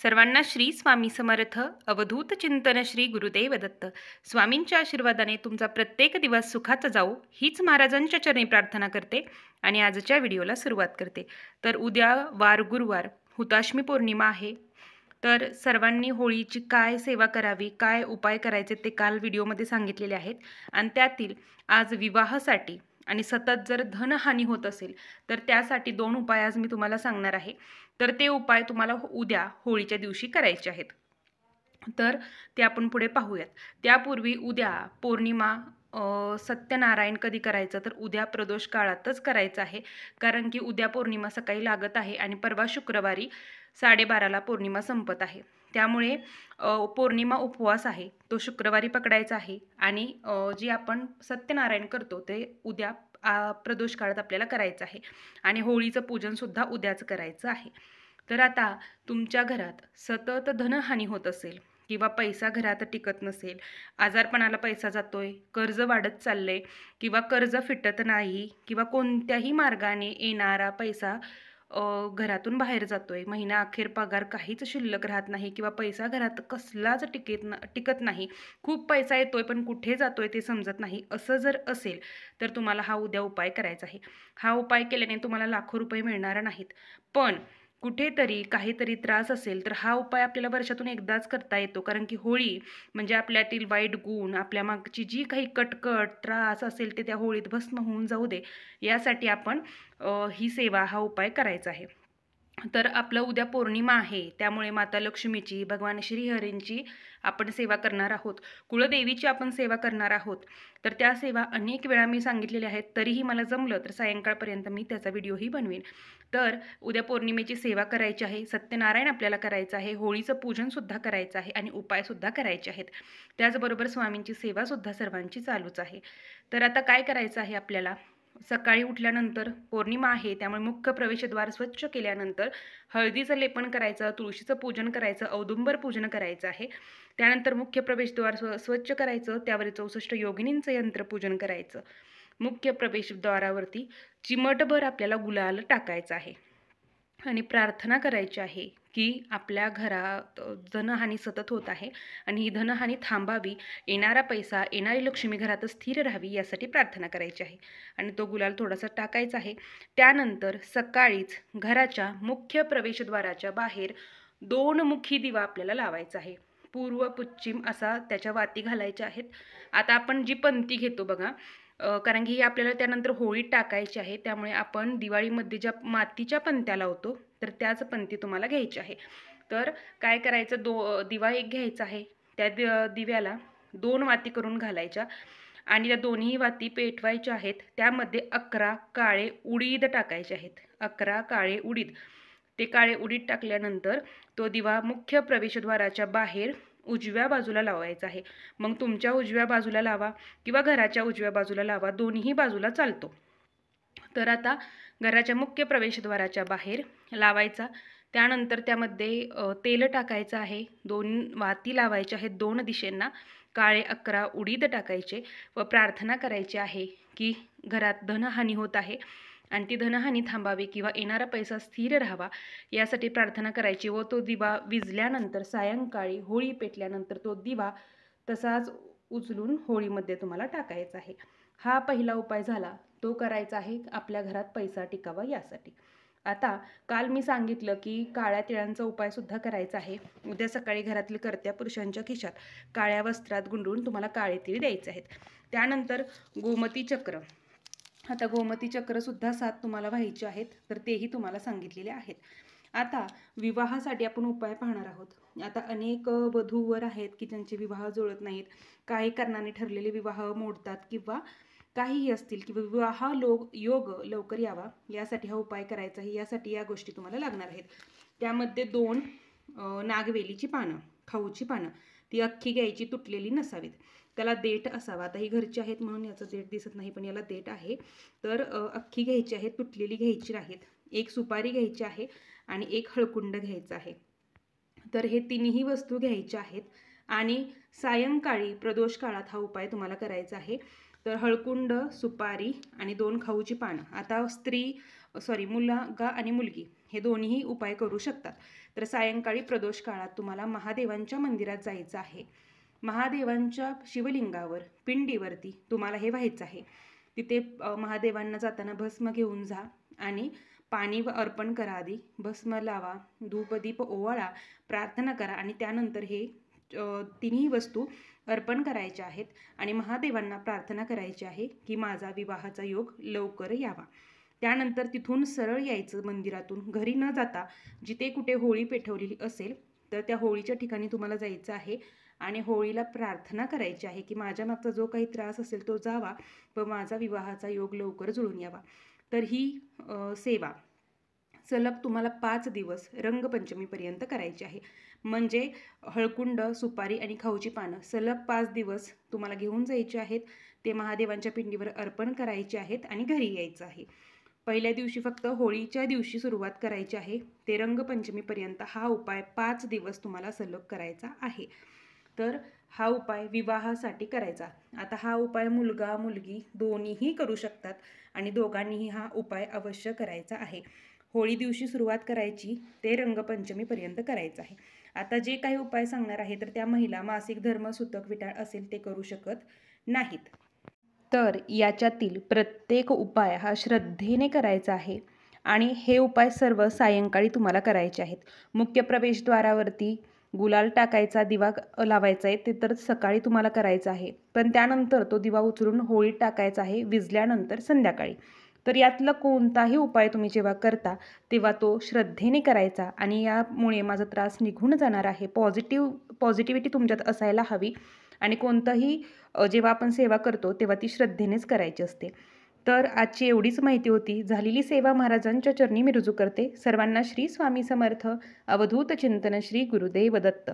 सर्वांना श्री स्वामी समर्थ अवधूत चिंतन श्री गुरुदेव दत्त. स्वामींच्या आशीर्वादाने तुमचा प्रत्येक दिवस सुखाचा जाऊ हीच महाराजांच्या चरणी प्रार्थना करते आणि आजच्या व्हिडिओला सुरुवात करते. तर उद्या वार गुरुवार हुताष्मी पौर्णिमा आहे. तर सर्वांनी होळीची काय सेवा करावी, काय उपाय करायचे ते काल व्हिडिओमध्ये सांगितलेले आहेत. आणि त्यातील आज विवाहासाठी आणि सतत जर धनहानी होत असेल तर त्यासाठी 2 उपाय आज मी तुम्हाला सांगणार आहे. तर ते उपाय तुम्हाला उद्या होळीच्या दिवशी करायचे आहेत. तर ते आपण पुढे पाहूयात. त्यापूर्वी उद्या पौर्णिमा सत्यनारायण कधी करायचं तर उद्या प्रदोष काळातच करायचं आहे. कारण की उद्या पौर्णिमा सकाळी लागत आहे आणि परवा शुक्रवारी 12:30ला पौर्णिमा संपत आहे. त्यामुळे पौर्णिमा उपवास आहे तो शुक्रवारी पकडायचा आहे आणि जे आपण सत्यनारायण करतो ते उद्या प्रदोष काळात आपल्याला करायचं आहे आणि होळीचं पूजनसुद्धा उद्याच करायचं आहे. तर आता तुमच्या घरात सतत धनहानी होत असेल किंवा पैसा घरात टिकत नसेल, आजारपणाला पैसा जातोय, कर्ज वाढत चाललंय किंवा कर्ज फिटत नाही किंवा कोणत्याही मार्गाने येणारा पैसा घरातून बाहेर जातोय, महिना अखेर पगार काहीच शिल्लक राहत नाही किंवा पैसा घरात कसलाच टिकत नाही, खूप पैसा येतोय पण कुठे जातोय ते समजत नाही, असं जर असेल तर तुम्हाला हा उद्या उपाय करायचा आहे. हा उपाय केल्याने तुम्हाला लाखो रुपये मिळणार नाहीत, पण कुठेतरी काहीतरी त्रास असेल तर हा उपाय आपल्याला वर्षातून एकदाच करता येतो. कारण की होळी म्हणजे आपल्यातील वाईट गुण, आपल्या मागची जी काही कटकट त्रास असेल ते त्या होळीत भस्म होऊन जाऊ दे, यासाठी आपण ही सेवा, हा उपाय करायचा आहे. तर आपलं उद्या पौर्णिमा आहे त्यामुळे माता लक्ष्मीची, भगवान श्रीहरींची आपण सेवा करणार आहोत, कुळदेवीची आपण सेवा करणार आहोत. तर त्या सेवा अनेक वेळा मी सांगितलेल्या आहेत, तरीही मला जमलं तर सायंकाळपर्यंत मी त्याचा व्हिडिओही बनवीन. तर उद्या पौर्णिमेची सेवा करायची आहे, सत्यनारायण आपल्याला करायचं आहे, होळीचं पूजनसुद्धा करायचं आहे आणि उपायसुद्धा करायचे आहेत. त्याचबरोबर स्वामींची सेवासुद्धा सर्वांची चालूच आहे. तर आता काय करायचं आहे आपल्याला, सकाळी उठल्यानंतर पौर्णिमा आहे त्यामुळे मुख्य प्रवेशद्वार स्वच्छ केल्यानंतर हळदीचं लेपन करायचं, तुळशीचं पूजन करायचं, औदुंबर पूजन करायचं आहे. त्यानंतर मुख्य प्रवेशद्वार स्वच्छ करायचं, त्यावर 64 योगिनींचं यंत्रपूजन करायचं. मुख्य प्रवेशद्वारावरती चिमटभर आपल्याला गुलाल टाकायचा आहे आणि प्रार्थना करायची आहे की आपल्या घरात धनहानी सतत होत आहे आणि ही धनहानी थांबावी, येणारा पैसा, येणारी लक्ष्मी घरात स्थिर राहावी यासाठी प्रार्थना करायची आहे आणि तो गुलाल थोडासा टाकायचा आहे. त्यानंतर सकाळीच घराच्या मुख्य प्रवेशद्वाराच्या बाहेर 2 मुखी दिवा आपल्याला लावायचा आहे. पूर्व पश्चिम असा त्याच्या वाती घालायच्या आहेत. आता आपण जी पंथी घेतो बघा, कारण की आपल्याला त्यानंतर होळीत टाकायची आहे त्यामुळे आपण दिवाळीमध्ये ज्या मातीच्या पंत्या लावतो तर त्याच पंथी तुम्हाला घ्यायची आहे. तर काय करायचं, दिवा एक घ्यायचा आहे, त्या दिव्याला 2 वाती करून घालायच्या आणि त्या दोन्ही वाती पेटवायच्या आहेत. त्यामध्ये 11 काळे उडीद टाकायचे आहेत, 11 काळे उडीद. ते काळे उडीद टाकल्यानंतर तो दिवा मुख्य प्रवेशद्वाराच्या बाहेर उजव्या बाजूला लावायचा आहे. मग तुमच्या उजव्या बाजूला लावा किंवा घराच्या उजव्या बाजूला लावा, दोन्ही बाजूला चालतो. तर आता घराच्या मुख्य प्रवेशद्वाराच्या बाहेर लावायचा. त्यानंतर त्यामध्ये तेल टाकायचं आहे, 2 वाती लावायच्या आहेत 2 दिशेंना, काळे 11 उडीद टाकायचे व प्रार्थना करायची आहे की घरात धनहानी होत आहे आणि ती धनहानी थांबावी किंवा येणारा पैसा स्थिर राहावा यासाठी प्रार्थना करायची व तो दिवा विझल्यानंतर सायंकाळी होळी पेटल्यानंतर तो दिवा तसाच उचलून होळीमध्ये तुम्हाला टाकायचा आहे. हा पहिला उपाय झाला, तो करायचा आहे आपल्या घरात पैसा टिकावा यासाठी. आता काल मी सांगितलं की काळ्या तिळांचा उपायसुद्धा करायचा आहे. उद्या सकाळी घरातील कर्त्या पुरुषांच्या खिशात काळ्या वस्त्रात गुंडळून तुम्हाला काळे तीळ द्यायचे आहेत. त्यानंतर गोमती चक्र, आता गोमती चक्रसुद्धा 7 तुम्हाला व्हायचे आहेत, तर तेही तुम्हाला सांगितलेले आहेत. आता विवाहासाठी आपण उपाय पाहणार आहोत. आता अनेक वधूवर आहेत की ज्यांचे विवाह जुळत नाहीत, काही कारणाने ठरलेले विवाह मोडतात किंवा काहीही असतील किंवा विवाह योग लवकर यावा यासाठी हा उपाय करायचा आहे. यासाठी या गोष्टी तुम्हाला लागणार आहेत. त्यामध्ये 2 नागवेलीची पानं, खाऊची पानं, ती अख्खी घ्यायची, तुटलेली नसावीत. त्याला देठ असावा. आता ही घरची आहेत म्हणून याचं देठ दिसत नाही पण याला देठ आहे. तर अख्खी घ्यायची आहे, तुटलेली घ्यायची नाहीत. 1 सुपारी घ्यायची आहे आणि 1 हळकुंड घ्यायचं आहे. तर हे तिन्ही वस्तू घ्यायच्या आहेत आणि सायंकाळी प्रदोष काळात हा उपाय तुम्हाला करायचा आहे. तर हळकुंड, सुपारी आणि 2 खाऊची पानं. आता मुलगा आणि मुलगी हे दोन्हीही उपाय करू शकतात. तर सायंकाळी प्रदोष काळात तुम्हाला महादेवांच्या मंदिरात जायचं आहे. महादेवांच्या शिवलिंगावर पिंडीवरती तुम्हाला हे व्हायचं आहे. तिथे महादेवांना जाताना भस्म घेऊन जा आणि पाणी अर्पण करा. आधी भस्म लावा, धूपदीप ओवाळा, प्रार्थना करा आणि त्यानंतर हे तिन्ही वस्तू अर्पण करायच्या आहेत आणि महादेवांना प्रार्थना करायची आहे की माझा विवाहाचा योग लवकर यावा. त्यानंतर तिथून सरळ यायचं मंदिरातून, घरी न जाता जिथे कुठे होळी पेटवलेली असेल तर त्या होळीच्या ठिकाणी तुम्हाला जायचं आहे आणि होळीला प्रार्थना करायची आहे की माझ्या मागचा जो काही त्रास असेल तो जावा व माझा विवाहाचा योग लवकर जुळून यावा. तर ही सेवा सलग तुम्हाला 5 दिवस रंगपंचमीपर्यंत करायची आहे. म्हणजे हळकुंड, सुपारी आणि खाऊची पानं सलग 5 दिवस तुम्हाला घेऊन जायची आहेत. ते महादेवांच्या पिंडीवर अर्पण करायचे आहेत आणि घरी यायचं आहे. पहिल्या दिवशी फक्त होळीच्या दिवशी सुरुवात करायची आहे. ते रंगपंचमीपर्यंत हा उपाय 5 दिवस तुम्हाला सलग करायचा आहे. तर हा उपाय विवाहासाठी करायचा. आता हा उपाय मुलगा मुलगी दोन्हीही करू शकतात आणि दोघांनीही हा उपाय अवश्य करायचा आहे. होळी दिवशी सुरुवात करायची, ते रंगपंचमीपर्यंत करायचं आहे. आता जे काही उपाय सांगणार आहे तर त्या महिला मासिक धर्म, सुतक, विटाळ असेल ते करू शकत नाहीत. तर याच्यातील प्रत्येक उपाय हा श्रद्धेने करायचा आहे आणि हे उपाय सर्व सायंकाळी तुम्हाला करायचे आहेत. मुख्य प्रवेशद्वारावरती गुलाल टाकायचा, दिवा लावायचा आहे, ते तर सकाळी तुम्हाला करायचं आहे. पण त्यानंतर तो दिवा उचलून होळीत टाकायचा आहे विझल्यानंतर संध्याकाळी. तर यातला कोणताही उपाय तुम्ही जेव्हा करता तेव्हा तो श्रद्धेने करायचा आणि यामुळे माझा त्रास निघून जाणार आहे. पॉझिटिव्हिटी तुमच्यात असायला हवी आणि कोणतंही जेव्हा आपण सेवा करतो तेव्हा ती श्रद्धेनेच करायची असते. तर आजची एवढीच माहिती होती. झालेली सेवा महाराजांच्या चरणी मी रुजू करते. सर्वांना श्री स्वामी समर्थ. अवधूत चिंतन श्री गुरुदेव दत्त.